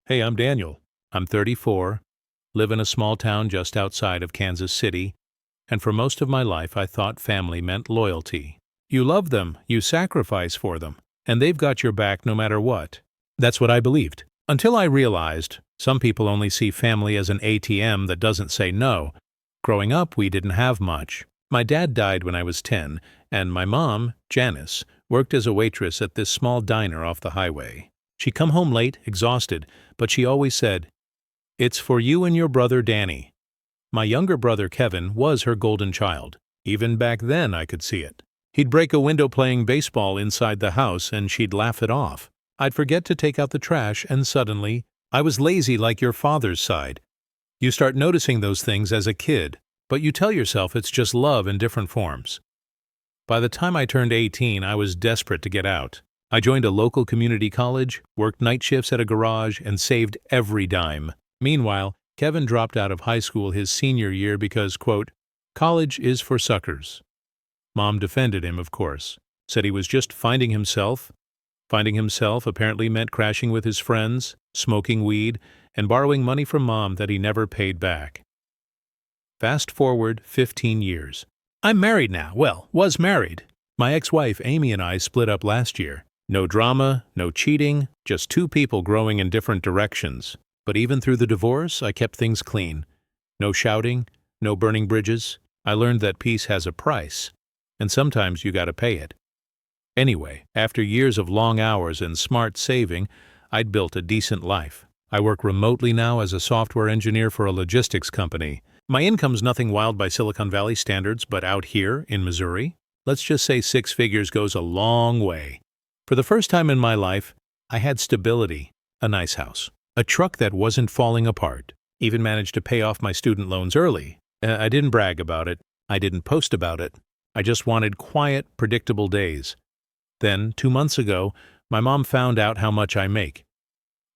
Hey, I'm Daniel. I'm 34, live in a small town just outside of Kansas City, and for most of my life I thought family meant loyalty. You love them, you sacrifice for them, and they've got your back no matter what. That's what I believed. Until I realized some people only see family as an ATM that doesn't say no. Growing up, we didn't have much. My dad died when I was 10, and my mom, Janice, worked as a waitress at this small diner off the highway. She'd come home late, exhausted, but she always said, "It's for you and your brother Danny." My younger brother Kevin was her golden child. Even back then I could see it. He'd break a window playing baseball inside the house and she'd laugh it off. I'd forget to take out the trash and suddenly, I was lazy like your father's side. You start noticing those things as a kid, but you tell yourself it's just love in different forms. By the time I turned 18, I was desperate to get out. I joined a local community college, worked night shifts at a garage, and saved every dime. Meanwhile, Kevin dropped out of high school his senior year because, quote, "college is for suckers." Mom defended him, of course, said he was just finding himself. Finding himself apparently meant crashing with his friends, smoking weed, and borrowing money from Mom that he never paid back. Fast forward 15 years. I'm married now. Well, was married. My ex-wife Amy and I split up last year. No drama, no cheating, just two people growing in different directions. But even through the divorce, I kept things clean. No shouting, no burning bridges. I learned that peace has a price, and sometimes you gotta pay it. Anyway, after years of long hours and smart saving, I'd built a decent life. I work remotely now as a software engineer for a logistics company. My income's nothing wild by Silicon Valley standards, but out here in Missouri, let's just say 6 figures goes a long way. For the first time in my life, I had stability, a nice house, a truck that wasn't falling apart, even managed to pay off my student loans early. I didn't brag about it. I didn't post about it. I just wanted quiet, predictable days. Then, 2 months ago, my mom found out how much I make.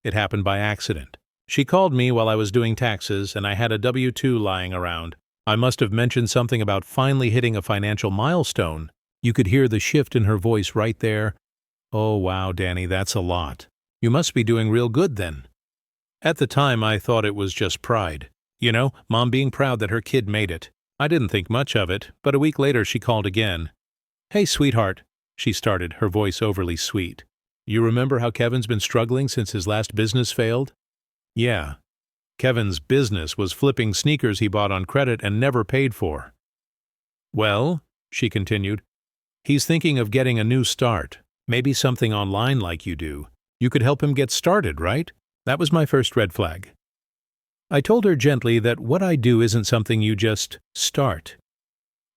It happened by accident. She called me while I was doing taxes, and I had a W-2 lying around. I must have mentioned something about finally hitting a financial milestone. You could hear the shift in her voice right there. "Oh, wow, Danny, that's a lot. You must be doing real good then." At the time, I thought it was just pride. You know, Mom being proud that her kid made it. I didn't think much of it, but a week later she called again. "Hey, sweetheart," she started, her voice overly sweet. "You remember how Kevin's been struggling since his last business failed?" Yeah. Kevin's business was flipping sneakers he bought on credit and never paid for. "Well," she continued, "he's thinking of getting a new start. Maybe something online like you do. You could help him get started, right?" That was my first red flag. I told her gently that what I do isn't something you just start.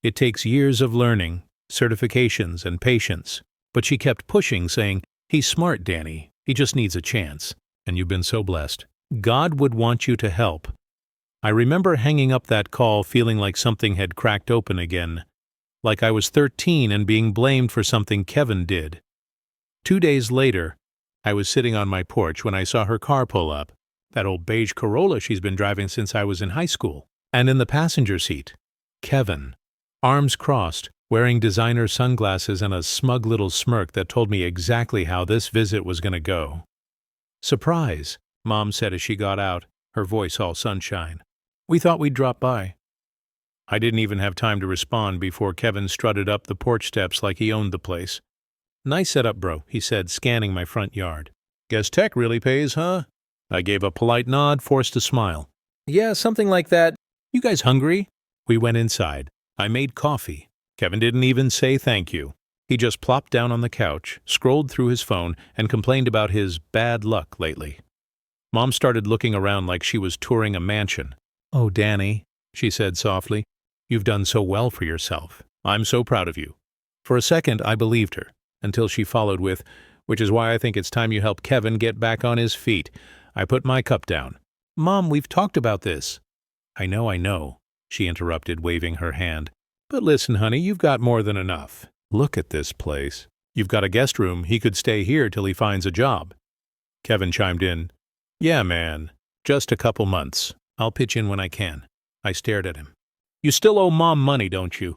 It takes years of learning, certifications, and patience. But she kept pushing, saying, "He's smart, Danny. He just needs a chance. And you've been so blessed. God would want you to help." I remember hanging up that call feeling like something had cracked open again. Like I was 13 and being blamed for something Kevin did. 2 days later, I was sitting on my porch when I saw her car pull up, that old beige Corolla she's been driving since I was in high school, and in the passenger seat, Kevin, arms crossed, wearing designer sunglasses and a smug little smirk that told me exactly how this visit was going to go. "Surprise," Mom said as she got out, her voice all sunshine. "We thought we'd drop by." I didn't even have time to respond before Kevin strutted up the porch steps like he owned the place. "Nice setup, bro," he said, scanning my front yard. "Guess tech really pays, huh?" I gave a polite nod, forced a smile. "Yeah, something like that. You guys hungry?" We went inside. I made coffee. Kevin didn't even say thank you. He just plopped down on the couch, scrolled through his phone, and complained about his bad luck lately. Mom started looking around like she was touring a mansion. "Oh, Danny," she said softly, "you've done so well for yourself. I'm so proud of you." For a second, I believed her, until she followed with, "Which is why I think it's time you help Kevin get back on his feet." I put my cup down. "Mom, we've talked about this." I know," she interrupted, waving her hand. "But listen, honey, you've got more than enough. Look at this place. You've got a guest room. He could stay here till he finds a job." Kevin chimed in. "Yeah, man. Just a couple months. I'll pitch in when I can." I stared at him. "You still owe Mom money, don't you?"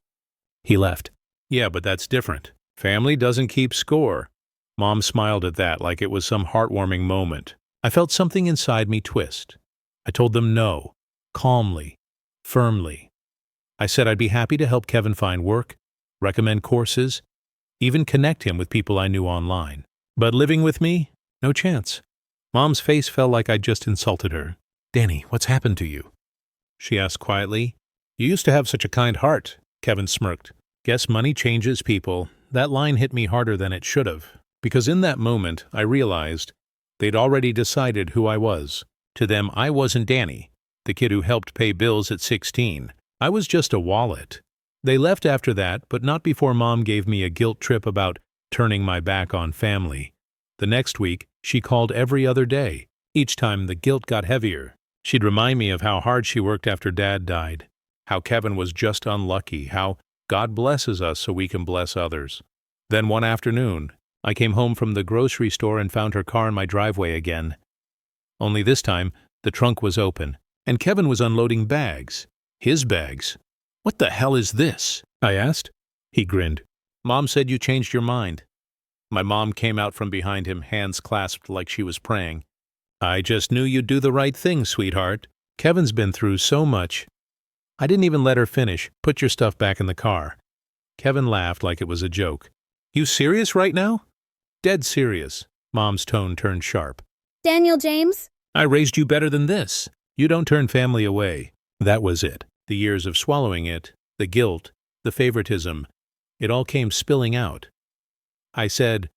He left. "Yeah, but that's different. Family doesn't keep score." Mom smiled at that like it was some heartwarming moment. I felt something inside me twist. I told them no, calmly, firmly. I said I'd be happy to help Kevin find work, recommend courses, even connect him with people I knew online. But living with me? No chance. Mom's face felt like I'd just insulted her. "Danny, what's happened to you?" she asked quietly. "You used to have such a kind heart," Kevin smirked. Guess money changes people. That line hit me harder than it should have, because in that moment I realized they'd already decided who I was. To them, I wasn't Danny, the kid who helped pay bills at 16. I was just a wallet. They left after that, but not before Mom gave me a guilt trip about turning my back on family. The next week, she called every other day. Each time, the guilt got heavier. She'd remind me of how hard she worked after Dad died, how Kevin was just unlucky, how God blesses us so we can bless others. Then one afternoon, I came home from the grocery store and found her car in my driveway again. Only this time, the trunk was open, and Kevin was unloading bags. His bags. "What the hell is this?" I asked. He grinned. "Mom said you changed your mind." My mom came out from behind him, hands clasped like she was praying. "I just knew you'd do the right thing, sweetheart. Kevin's been through so much." I didn't even let her finish. "Put your stuff back in the car." Kevin laughed like it was a joke. "You serious right now?" "Dead serious." Mom's tone turned sharp. "Daniel James?" "I raised you better than this. You don't turn family away." That was it. The years of swallowing it, the guilt, the favoritism, it all came spilling out. I said,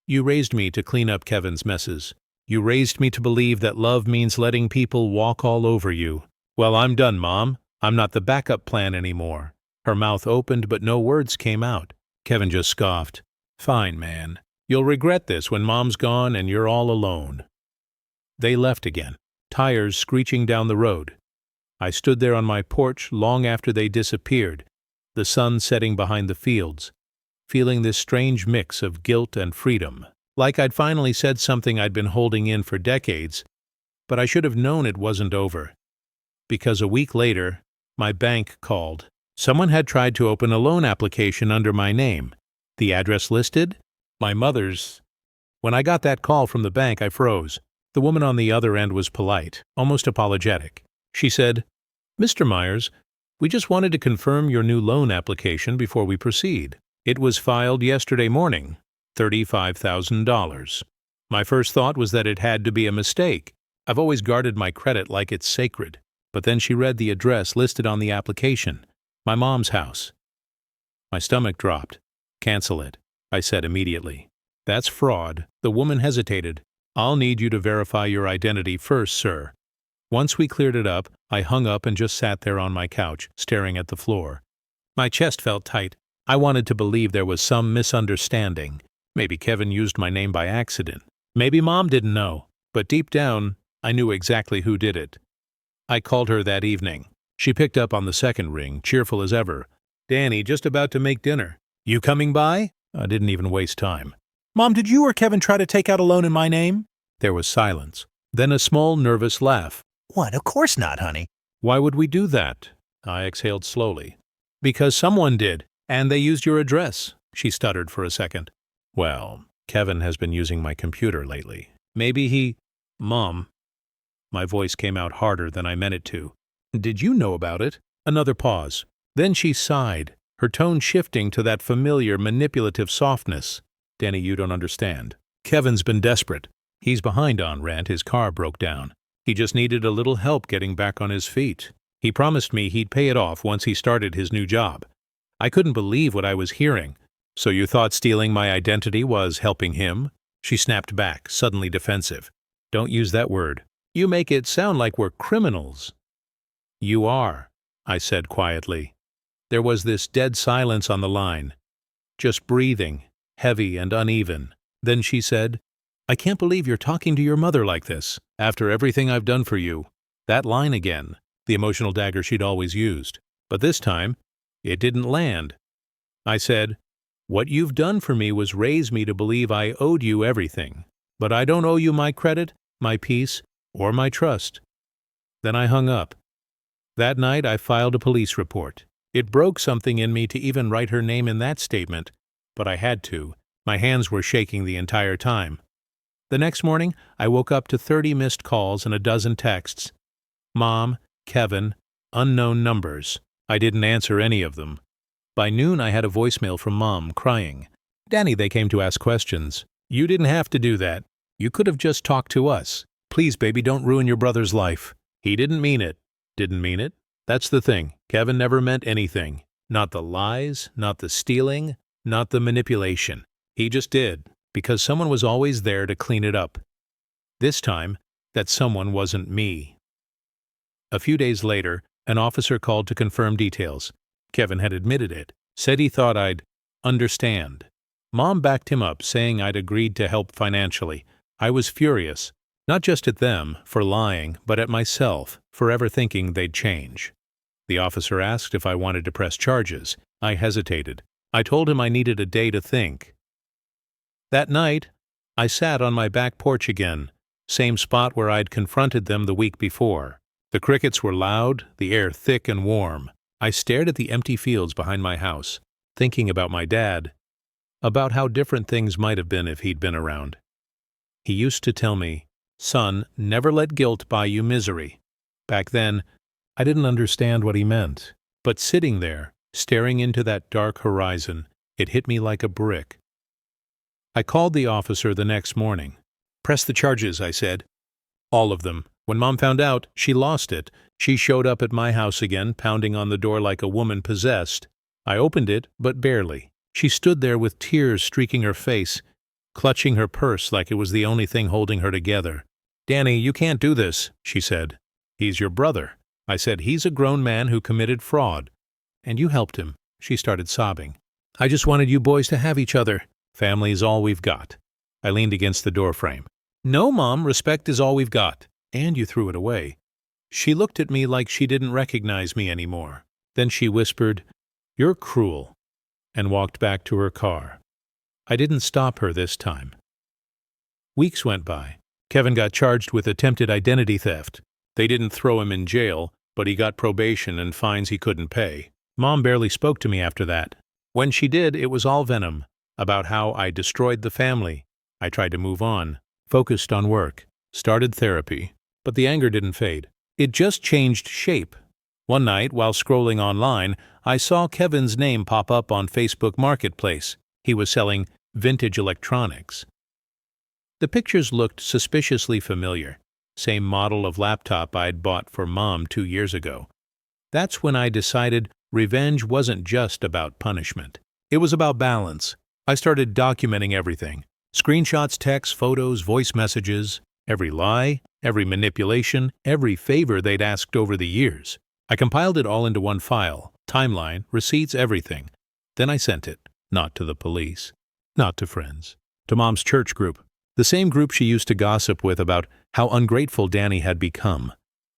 "You raised me to clean up Kevin's messes. You raised me to believe that love means letting people walk all over you. Well, I'm done, Mom. I'm not the backup plan anymore." Her mouth opened, but no words came out. Kevin just scoffed. "Fine, man. You'll regret this when Mom's gone and you're all alone." They left again, tires screeching down the road. I stood there on my porch long after they disappeared, the sun setting behind the fields, feeling this strange mix of guilt and freedom, like I'd finally said something I'd been holding in for decades, but I should have known it wasn't over. Because a week later, my bank called. Someone had tried to open a loan application under my name. The address listed? My mother's. When I got that call from the bank, I froze. The woman on the other end was polite, almost apologetic. She said, "Mr. Myers, we just wanted to confirm your new loan application before we proceed. It was filed yesterday morning, $35,000. My first thought was that it had to be a mistake. I've always guarded my credit like it's sacred. But then she read the address listed on the application, my mom's house. My stomach dropped. "Cancel it," I said immediately. "That's fraud." The woman hesitated. "I'll need you to verify your identity first, sir." Once we cleared it up, I hung up and just sat there on my couch, staring at the floor. My chest felt tight. I wanted to believe there was some misunderstanding. Maybe Kevin used my name by accident. Maybe Mom didn't know. But deep down, I knew exactly who did it. I called her that evening. She picked up on the second ring, cheerful as ever. "Danny, just about to make dinner. You coming by?" I didn't even waste time. "Mom, did you or Kevin try to take out a loan in my name?" There was silence. Then a small, nervous laugh. "What? Of course not, honey." "Why would we do that?" I exhaled slowly. "Because someone did, and they used your address." She stuttered for a second. "Well, Kevin has been using my computer lately. Maybe he—" "Mom." My voice came out harder than I meant it to. "Did you know about it?" Another pause. Then she sighed, her tone shifting to that familiar, manipulative softness. "Danny, you don't understand. Kevin's been desperate. He's behind on rent, his car broke down. He just needed a little help getting back on his feet. He promised me he'd pay it off once he started his new job." I couldn't believe what I was hearing. "So you thought stealing my identity was helping him?" She snapped back, suddenly defensive. "Don't use that word. You make it sound like we're criminals." "You are," I said quietly. There was this dead silence on the line, just breathing, heavy and uneven. Then she said, "I can't believe you're talking to your mother like this, after everything I've done for you." That line again, the emotional dagger she'd always used. But this time, it didn't land. I said, "What you've done for me was raise me to believe I owed you everything. But I don't owe you my credit, my peace, or my trust." Then I hung up. That night I filed a police report. It broke something in me to even write her name in that statement, but I had to. My hands were shaking the entire time. The next morning, I woke up to 30 missed calls and a dozen texts. Mom, Kevin, unknown numbers. I didn't answer any of them. By noon, I had a voicemail from Mom, crying. Danny, they came to ask questions. You didn't have to do that. You could have just talked to us. Please, baby, don't ruin your brother's life. He didn't mean it. Didn't mean it? That's the thing. Kevin never meant anything. Not the lies, not the stealing, not the manipulation. He just did, because someone was always there to clean it up. This time, that someone wasn't me. A few days later, an officer called to confirm details. Kevin had admitted it, said he thought I'd understand. Mom backed him up, saying I'd agreed to help financially. I was furious, not just at them for lying, but at myself for ever thinking they'd change. The officer asked if I wanted to press charges. I hesitated. I told him I needed a day to think. That night, I sat on my back porch again, same spot where I'd confronted them the week before. The crickets were loud, the air thick and warm. I stared at the empty fields behind my house, thinking about my dad, about how different things might have been if he'd been around. He used to tell me, "Son, never let guilt buy you misery." Back then, I didn't understand what he meant, but sitting there, staring into that dark horizon, it hit me like a brick. I called the officer the next morning. "Press the charges," I said. "All of them." When Mom found out, she lost it. She showed up at my house again, pounding on the door like a woman possessed. I opened it, but barely. She stood there with tears streaking her face, clutching her purse like it was the only thing holding her together. "Danny, you can't do this," she said. "He's your brother." I said, "He's a grown man who committed fraud." "And you helped him." She started sobbing. "I just wanted you boys to have each other. Family is all we've got." I leaned against the doorframe. "No, Mom, respect is all we've got." "And you threw it away." She looked at me like she didn't recognize me anymore. Then she whispered, "You're cruel," and walked back to her car. I didn't stop her this time. Weeks went by. Kevin got charged with attempted identity theft. They didn't throw him in jail, but he got probation and fines he couldn't pay. Mom barely spoke to me after that. When she did, it was all venom, about how I destroyed the family. I tried to move on, focused on work, started therapy, but the anger didn't fade. It just changed shape. One night, while scrolling online, I saw Kevin's name pop up on Facebook Marketplace. He was selling vintage electronics. The pictures looked suspiciously familiar. Same model of laptop I'd bought for Mom 2 years ago. That's when I decided revenge wasn't just about punishment. It was about balance. I started documenting everything. Screenshots, texts, photos, voice messages, every lie, every manipulation, every favor they'd asked over the years. I compiled it all into one file, timeline, receipts, everything. Then I sent it, not to the police, not to friends, to Mom's church group, the same group she used to gossip with about how ungrateful Danny had become.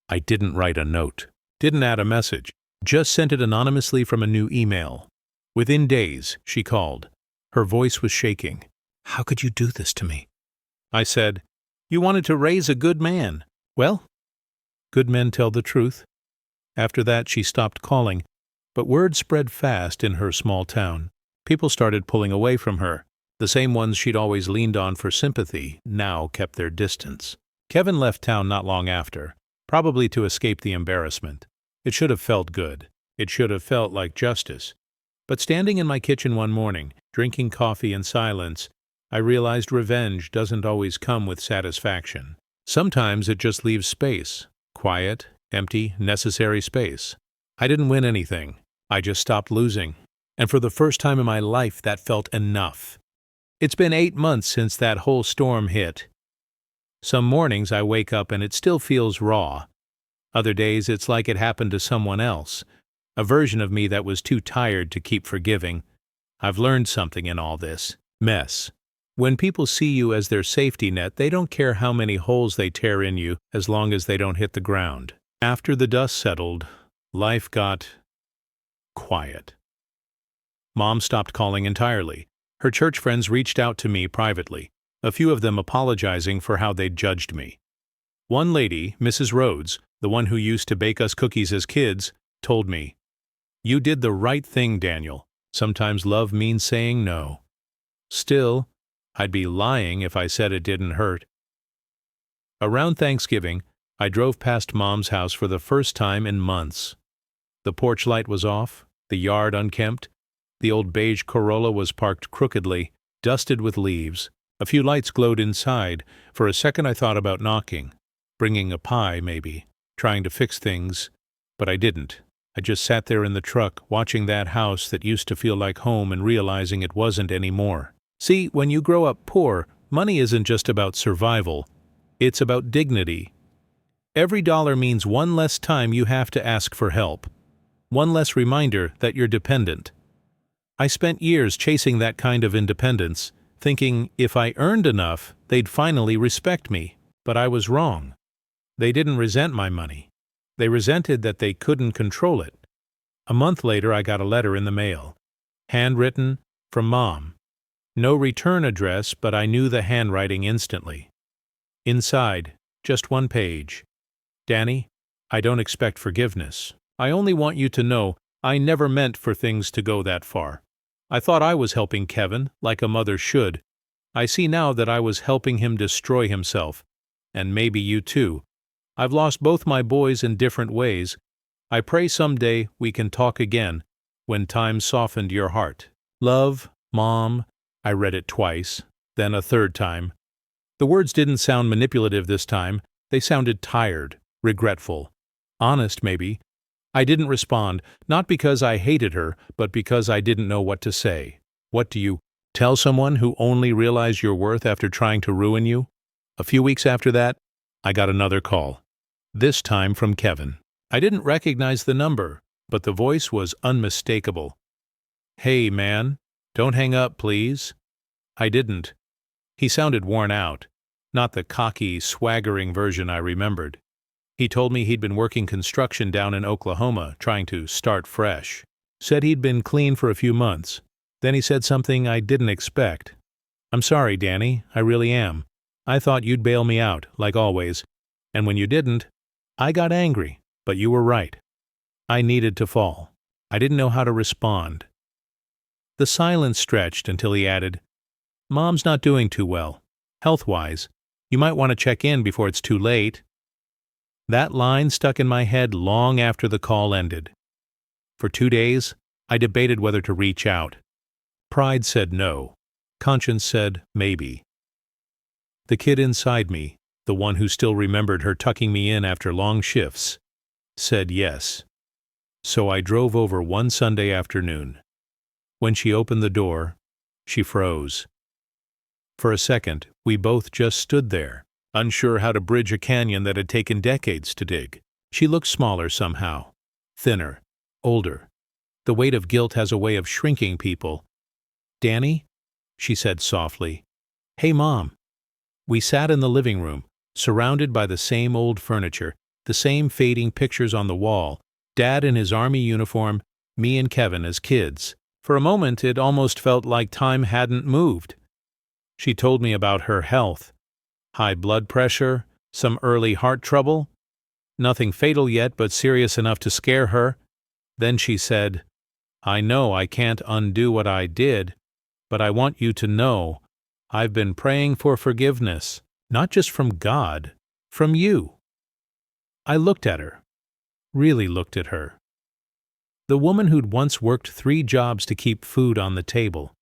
I didn't write a note, didn't add a message, just sent it anonymously from a new email. Within days, she called. Her voice was shaking. "How could you do this to me?" I said, "You wanted to raise a good man." "Well, good men tell the truth." After that, she stopped calling, but word spread fast in her small town. People started pulling away from her. The same ones she'd always leaned on for sympathy now kept their distance. Kevin left town not long after, probably to escape the embarrassment. It should have felt good. It should have felt like justice. But standing in my kitchen one morning, drinking coffee in silence, I realized revenge doesn't always come with satisfaction. Sometimes it just leaves space. Quiet, empty, necessary space. I didn't win anything. I just stopped losing. And for the first time in my life, that felt enough. It's been 8 months since that whole storm hit. Some mornings I wake up and it still feels raw. Other days it's like it happened to someone else, a version of me that was too tired to keep forgiving. I've learned something in all this mess. When people see you as their safety net, they don't care how many holes they tear in you as long as they don't hit the ground. After the dust settled, life got quiet. Mom stopped calling entirely. Her church friends reached out to me privately, a few of them apologizing for how they'd judged me. One lady, Mrs. Rhodes, the one who used to bake us cookies as kids, told me, "You did the right thing, Daniel. Sometimes love means saying no." Still, I'd be lying if I said it didn't hurt. Around Thanksgiving, I drove past Mom's house for the first time in months. The porch light was off, the yard unkempt, the old beige Corolla was parked crookedly, dusted with leaves. A few lights glowed inside. For a second I thought about knocking, bringing a pie maybe, trying to fix things, but I didn't. I just sat there in the truck, watching that house that used to feel like home and realizing it wasn't anymore. See, when you grow up poor, money isn't just about survival. It's about dignity. Every dollar means one less time you have to ask for help. One less reminder that you're dependent. I spent years chasing that kind of independence, thinking if I earned enough, they'd finally respect me. But I was wrong. They didn't resent my money. They resented that they couldn't control it. A month later, I got a letter in the mail. Handwritten, from Mom. No return address, but I knew the handwriting instantly. Inside, just one page. Danny, I don't expect forgiveness. I only want you to know I never meant for things to go that far. I thought I was helping Kevin, like a mother should. I see now that I was helping him destroy himself. And maybe you too. I've lost both my boys in different ways. I pray someday we can talk again, when time softened your heart. Love, Mom. I read it twice, then a third time. The words didn't sound manipulative this time. They sounded tired, regretful, honest maybe. I didn't respond, not because I hated her, but because I didn't know what to say. What do you tell someone who only realized your worth after trying to ruin you? A few weeks after that, I got another call. This time from Kevin. I didn't recognize the number, but the voice was unmistakable. Hey, man, don't hang up, please. I didn't. He sounded worn out, not the cocky, swaggering version I remembered. He told me he'd been working construction down in Oklahoma, trying to start fresh. Said he'd been clean for a few months. Then he said something I didn't expect. I'm sorry, Danny, I really am. I thought you'd bail me out, like always. And when you didn't, I got angry, but you were right. I needed to fall. I didn't know how to respond. The silence stretched until he added, Mom's not doing too well, health-wise. You might want to check in before it's too late. That line stuck in my head long after the call ended. For 2 days, I debated whether to reach out. Pride said no. Conscience said maybe. The kid inside me, the one who still remembered her tucking me in after long shifts, said yes. So I drove over one Sunday afternoon. When she opened the door, she froze. For a second, we both just stood there, unsure how to bridge a canyon that had taken decades to dig. She looked smaller somehow, thinner, older. The weight of guilt has a way of shrinking people. Danny, she said softly. Hey, Mom. We sat in the living room, surrounded by the same old furniture, the same fading pictures on the wall, Dad in his army uniform, me and Kevin as kids. For a moment, it almost felt like time hadn't moved. She told me about her health. High blood pressure, some early heart trouble. Nothing fatal yet, but serious enough to scare her. Then she said, I know I can't undo what I did, but I want you to know I've been praying for forgiveness, not just from God, from you. I looked at her, really looked at her. The woman who'd once worked 3 jobs to keep food on the table.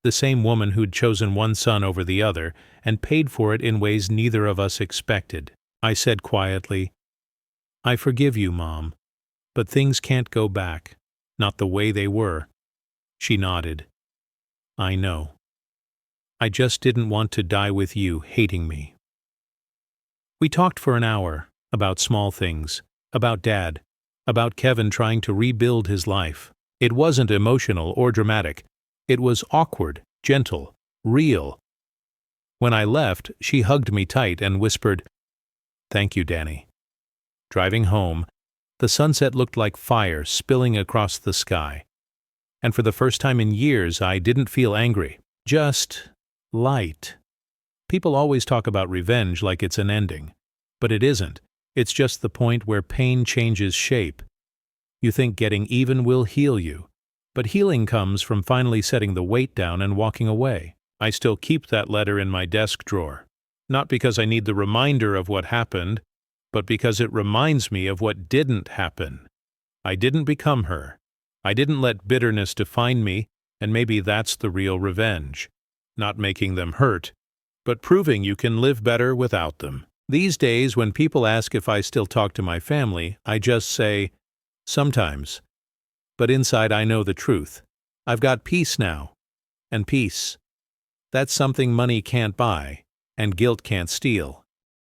The same woman who'd chosen one son over the other and paid for it in ways neither of us expected. I said quietly, I forgive you, Mom, but things can't go back, not the way they were. She nodded. I know. I just didn't want to die with you hating me. We talked for an hour, about small things, about Dad, about Kevin trying to rebuild his life. It wasn't emotional or dramatic. It was awkward, gentle, real. When I left, she hugged me tight and whispered, Thank you, Danny. Driving home, the sunset looked like fire spilling across the sky. And for the first time in years, I didn't feel angry, just light. People always talk about revenge like it's an ending, but it isn't. It's just the point where pain changes shape. You think getting even will heal you, but healing comes from finally setting the weight down and walking away. I still keep that letter in my desk drawer. Not because I need the reminder of what happened, but because it reminds me of what didn't happen. I didn't become her. I didn't let bitterness define me, and maybe that's the real revenge. Not making them hurt, but proving you can live better without them. These days, when people ask if I still talk to my family, I just say, sometimes. But inside I know the truth. I've got peace now. And peace, that's something money can't buy, and guilt can't steal.